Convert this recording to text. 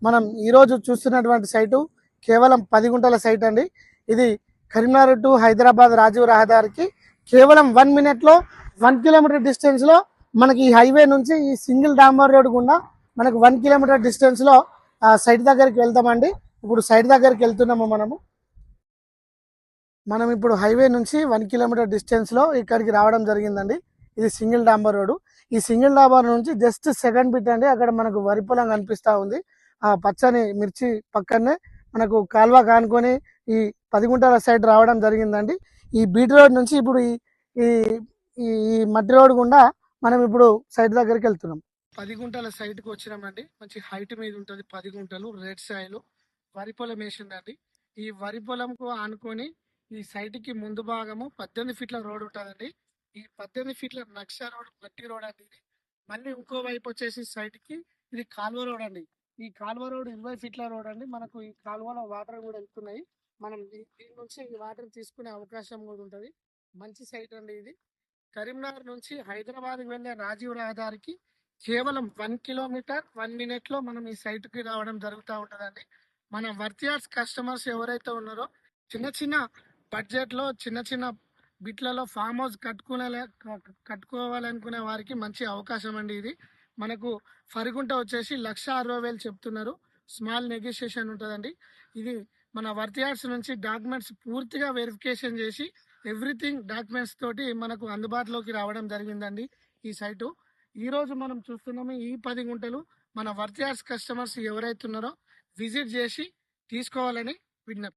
మనం ఈరోజు చూస్తున్నటువంటి సైటు కేవలం 10 గుంటల సైట్ అండి. ఇది కరీంనగర్ టు హైదరాబాద్ రాజీవ్ రహదారికి కేవలం 1 మినిట్లో 1 కిలోమీటర్ డిస్టెన్స్లో మనకి ఈ హైవే నుంచి ఈ సింగిల్ డాంబర్ రోడ్ గుండా మనకు 1 కిలోమీటర్ డిస్టెన్స్లో సైట్ దగ్గరికి వెళ్తామండి. ఇప్పుడు సైట్ దగ్గరికి వెళ్తున్నాము. మనం ఇప్పుడు హైవే నుంచి 1 కిలోమీటర్ డిస్టెన్స్లో ఇక్కడికి రావడం జరిగిందండి. ఇది సింగిల్ డాంబర్ రోడ్. ఈ సింగిల్ డాంబర్ నుంచి జస్ట్ సెకండ్ బిట్ అండి. అక్కడ మనకు వరి పొలం కనిపిస్తూ ఉంది. ఆ పచ్చని మిర్చి పక్కనే మనకు కాల్వ కానుకొని ఈ 10 గుంటల సైడ్ రావడం జరిగిందండి. ఈ బీట్ రోడ్ నుంచి ఇప్పుడు ఈ ఈ ఈ మట్టి రోడ్ గుండా మనం ఇప్పుడు సైట్ దగ్గరికి వెళ్తున్నాం. 10 గుంటల సైట్కి వచ్చినామండి. మంచి హైట్ మీద ఉంటుంది. 10 గుంటలు రెడ్ సాయిల్ వరి పొలం వేసిందండి. ఈ వరి పొలంకు ఆనుకొని ఈ సైట్కి ముందు భాగము 18 ఫీట్ల రోడ్ ఉంటుందండి. ఈ 18 ఫీట్ల నక్ష రోడ్ మట్టి రోడ్ అండి. ఇది మళ్ళీ ఇంకో వైపు వచ్చేసి సైట్కి ఇది కాల్వ రోడ్ అండి. ఈ కాల్వ రోడ్ 20 ఫీట్ల రోడ్ అండి. మనకు ఈ కాల్వలో వాటర్ కూడా వెళ్తున్నాయి. మనం దీని నుంచి ఈ వాటర్ తీసుకునే అవకాశం కూడా ఉంటుంది. మంచి సైట్ అండి ఇది. కరీంనగర్ నుంచి హైదరాబాద్కి వెళ్ళే రాజీవ్ రహదారికి కేవలం 1 కిలోమీటర్ 1 మినిట్లో మనం ఈ సైట్కి రావడం జరుగుతూ ఉంటుందండి. మన వర్తియార్స్ కస్టమర్స్ ఎవరైతే ఉన్నారో చిన్న చిన్న బడ్జెట్లో చిన్న చిన్న బిట్లలో ఫామ్ హౌస్ కట్టుకోవాలనుకునే వారికి మంచి అవకాశం అండి ఇది. మనకు ఫరిగుంట వచ్చేసి 1,60,000 చెప్తున్నారు. స్మాల్ నెగోషియేషన్ ఉంటుందండి. ఇది మన వర్తియార్స్ నుంచి డాక్యుమెంట్స్ పూర్తిగా వెరిఫికేషన్ చేసి ఎవ్రీథింగ్ డాక్యుమెంట్స్ తోటి మనకు అందుబాటులోకి రావడం జరిగిందండి ఈ సైటు. ఈరోజు మనం చూస్తున్నాము ఈ 10 గుంటలు మన వర్తియార్స్ కస్టమర్స్ ఎవరైతే ఉన్నారో విజిట్ చేసి తీసుకోవాలని విజ్ఞప్తి.